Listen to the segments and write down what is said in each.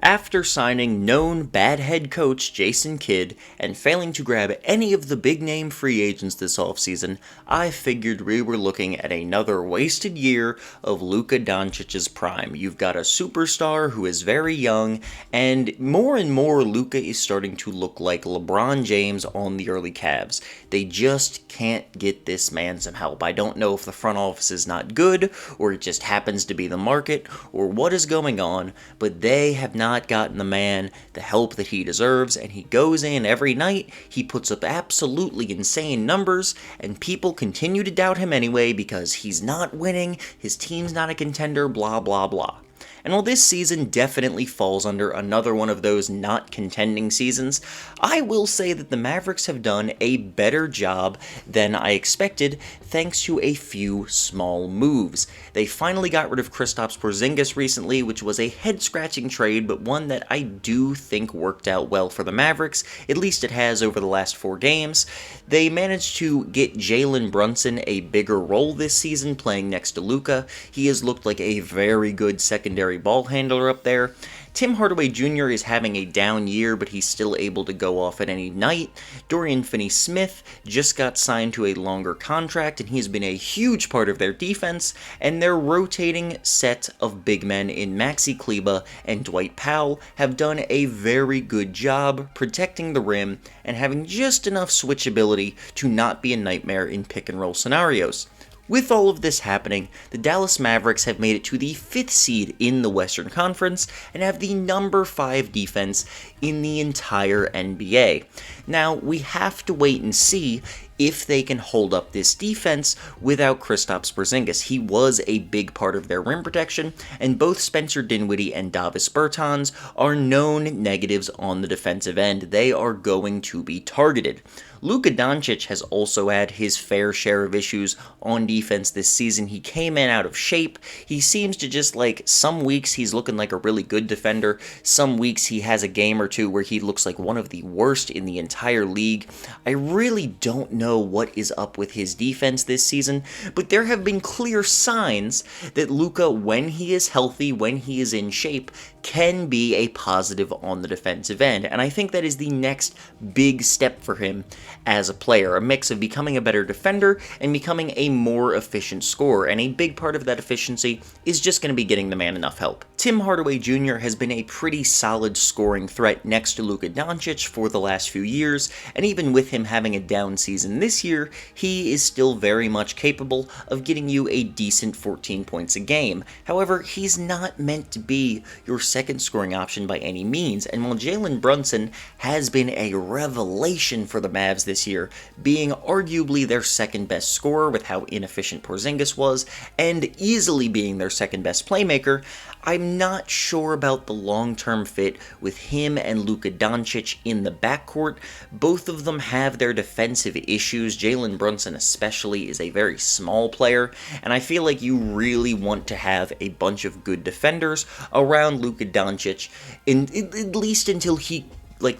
After signing known bad head coach Jason Kidd and failing to grab any of the big name free agents this offseason, I figured we were looking at another wasted year of Luka Doncic's prime. You've got a superstar who is very young, and more Luka is starting to look like LeBron James on the early Cavs. They just can't get this man some help. I don't know if the front office is not good, or it just happens to be the market, or what is going on, but they have not gotten the man the help that he deserves, and he goes in every night, he puts up absolutely insane numbers, and people continue to doubt him anyway because he's not winning, his team's not a contender, blah blah blah. And while this season definitely falls under another one of those not contending seasons, I will say that the Mavericks have done a better job than I expected thanks to a few small moves. They finally got rid of Kristaps Porzingis recently, which was a head-scratching trade, but one that I do think worked out well for the Mavericks, at least it has over the last 4 games. They managed to get Jalen Brunson a bigger role this season, playing next to Luka. He has looked like a very good secondary ball handler up there. Tim Hardaway Jr. is having a down year, but he's still able to go off at any night. Dorian Finney-Smith just got signed to a longer contract, and he's been a huge part of their defense, and their rotating set of big men in Maxi Kleber and Dwight Powell have done a very good job protecting the rim and having just enough switchability to not be a nightmare in pick-and-roll scenarios. With all of this happening, the Dallas Mavericks have made it to the 5th seed in the Western Conference and have the number 5 defense in the entire NBA. Now, we have to wait and see if they can hold up this defense without Kristaps Porzingis. He was a big part of their rim protection, and both Spencer Dinwiddie and Davis Bertans are known negatives on the defensive end. They are going to be targeted. Luka Doncic has also had his fair share of issues on defense this season. He came in out of shape. He seems to just some weeks he's looking like a really good defender. Some weeks he has a game or two where he looks like one of the worst in the entire league. I really don't know what is up with his defense this season, but there have been clear signs that Luka, when he is healthy, when he is in shape, can be a positive on the defensive end, and I think that is the next big step for him as a player, a mix of becoming a better defender and becoming a more efficient scorer, and a big part of that efficiency is just going to be getting the man enough help. Tim Hardaway Jr. has been a pretty solid scoring threat next to Luka Doncic for the last few years, and even with him having a down season this year, he is still very much capable of getting you a decent 14 points a game. However, he's not meant to be your second scoring option by any means, and while Jalen Brunson has been a revelation for the Mavs this year, being arguably their second best scorer with how inefficient Porzingis was, and easily being their second best playmaker, I'm not sure about the long-term fit with him and Luka Doncic in the backcourt. Both of them have their defensive issues. Jalen Brunson especially is a very small player, and I feel like you really want to have a bunch of good defenders around Luka Doncic, at least until he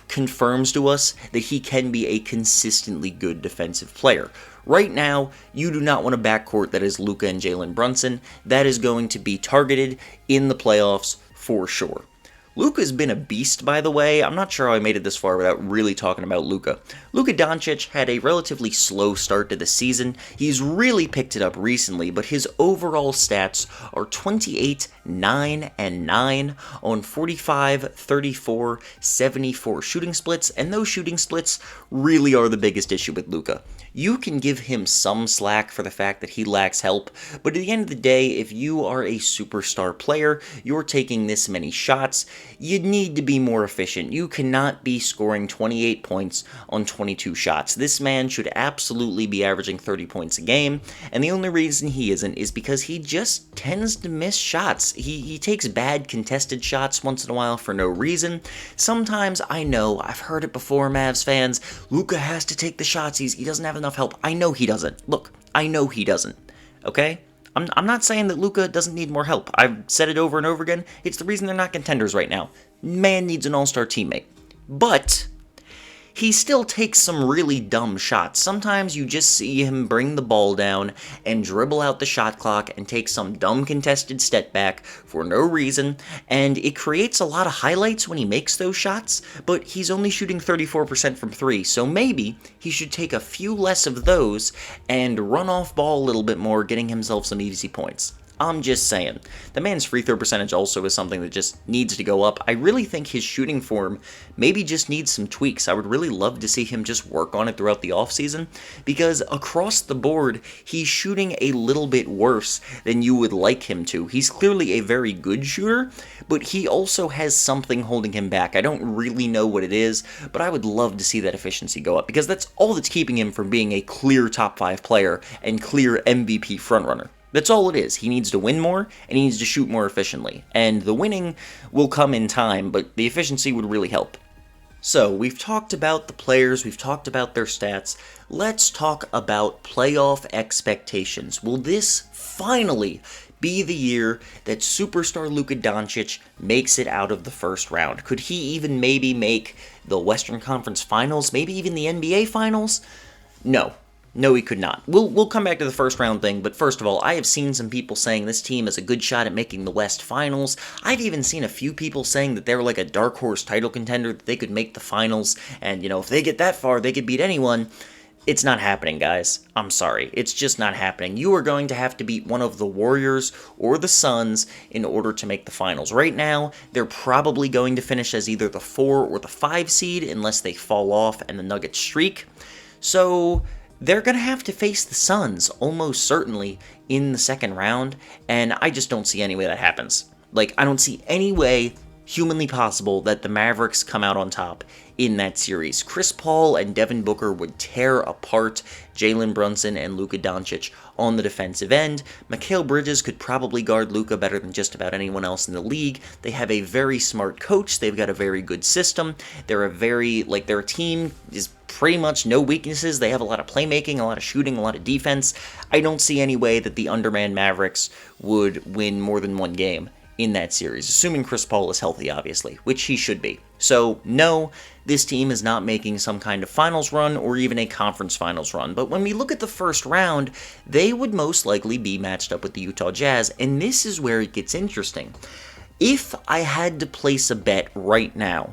confirms to us that he can be a consistently good defensive player. Right now, you do not want a backcourt that is Luka and Jalen Brunson. That is going to be targeted in the playoffs for sure. Luka's been a beast, by the way. I'm not sure how I made it this far without really talking about Luka. Luka Doncic had a relatively slow start to the season. He's really picked it up recently, but his overall stats are 28, 9, and 9 on 45, 34, 74 shooting splits, and those shooting splits really are the biggest issue with Luka. You can give him some slack for the fact that he lacks help, but at the end of the day, if you are a superstar player, you're taking this many shots, you need to be more efficient. You cannot be scoring 28 points on 22 shots. This man should absolutely be averaging 30 points a game, and the only reason he isn't is because he just tends to miss shots. He takes bad contested shots once in a while for no reason. Sometimes, I know, I've heard it before, Mavs fans, Luka has to take the shots, he doesn't have enough help. I know he doesn't. Look, I know he doesn't. Okay? I'm not saying that Luka doesn't need more help. I've said it over and over again. It's the reason they're not contenders right now. Man needs an all-star teammate. But he still takes some really dumb shots. Sometimes you just see him bring the ball down and dribble out the shot clock and take some dumb contested step back for no reason, and it creates a lot of highlights when he makes those shots, but he's only shooting 34% from 3, so maybe he should take a few less of those and run off ball a little bit more, getting himself some easy points. I'm just saying. The man's free throw percentage also is something that just needs to go up. I really think his shooting form maybe just needs some tweaks. I would really love to see him just work on it throughout the offseason, because across the board, he's shooting a little bit worse than you would like him to. He's clearly a very good shooter, but he also has something holding him back. I don't really know what it is, but I would love to see that efficiency go up, because that's all that's keeping him from being a clear top 5 player and clear MVP frontrunner. That's all it is. He needs to win more, and he needs to shoot more efficiently. And the winning will come in time, but the efficiency would really help. So, we've talked about the players, we've talked about their stats. Let's talk about playoff expectations. Will this finally be the year that superstar Luka Doncic makes it out of the first round? Could he even maybe make the Western Conference Finals, maybe even the NBA Finals? No, he could not. We'll come back to the first round thing, but first of all, I have seen some people saying this team is a good shot at making the West Finals. I've even seen a few people saying that they're like a dark horse title contender, that they could make the finals, and, if they get that far, they could beat anyone. It's not happening, guys. I'm sorry. It's just not happening. You are going to have to beat one of the Warriors or the Suns in order to make the finals. Right now, they're probably going to finish as either the 4 or the 5 seed unless they fall off and the Nuggets streak. So they're going to have to face the Suns, almost certainly, in the second round, and I just don't see any way that happens. I don't see any way humanly possible that the Mavericks come out on top in that series. Chris Paul and Devin Booker would tear apart Jalen Brunson and Luka Doncic on the defensive end. Mikal Bridges could probably guard Luka better than just about anyone else in the league. They have a very smart coach. They've got a very good system. Their team is pretty much no weaknesses. They have a lot of playmaking, a lot of shooting, a lot of defense. I don't see any way that the undermanned Mavericks would win more than one game in that series, assuming Chris Paul is healthy, obviously, which he should be. So, no, this team is not making some kind of finals run or even a conference finals run. But when we look at the first round, they would most likely be matched up with the Utah Jazz, and this is where it gets interesting. If I had to place a bet right now,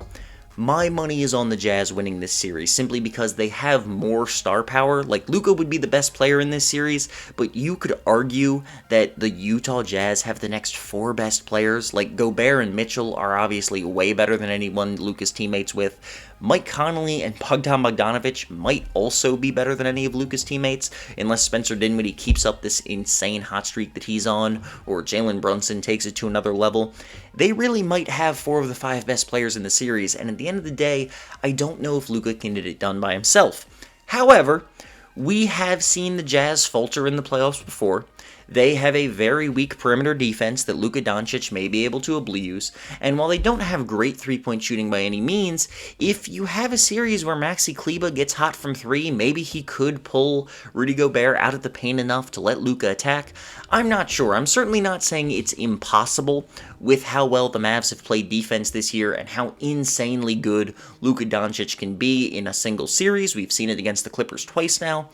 my money is on the Jazz winning this series, simply because they have more star power. Luka would be the best player in this series, but you could argue that the Utah Jazz have the next 4 best players. Gobert and Mitchell are obviously way better than anyone Luka's teammates with. Mike Conley and Bogdan Bogdanovic might also be better than any of Luka's teammates, unless Spencer Dinwiddie keeps up this insane hot streak that he's on, or Jalen Brunson takes it to another level. They really might have 4 of the 5 best players in the series, and at the end of the day, I don't know if Luka can get it done by himself. However, we have seen the Jazz falter in the playoffs before. They have a very weak perimeter defense that Luka Doncic may be able to abuse, and while they don't have great three-point shooting by any means, if you have a series where Maxi Kleber gets hot from 3, maybe he could pull Rudy Gobert out of the paint enough to let Luka attack. I'm not sure. I'm certainly not saying it's impossible with how well the Mavs have played defense this year and how insanely good Luka Doncic can be in a single series. We've seen it against the Clippers twice now.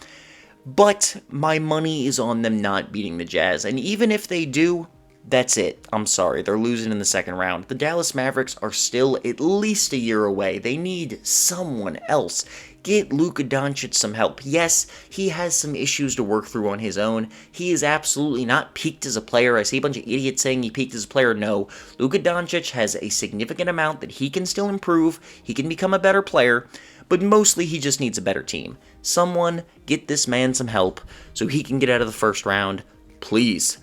But my money is on them not beating the Jazz, and even if they do, that's it. I'm sorry, they're losing in the second round. The Dallas Mavericks are still at least a year away. They need someone else. Get Luka Doncic some help. Yes, he has some issues to work through on his own. He is absolutely not peaked as a player. I see a bunch of idiots saying he peaked as a player. No, Luka Doncic has a significant amount that he can still improve. He can become a better player, but mostly he just needs a better team. Someone get this man some help so he can get out of the first round, please.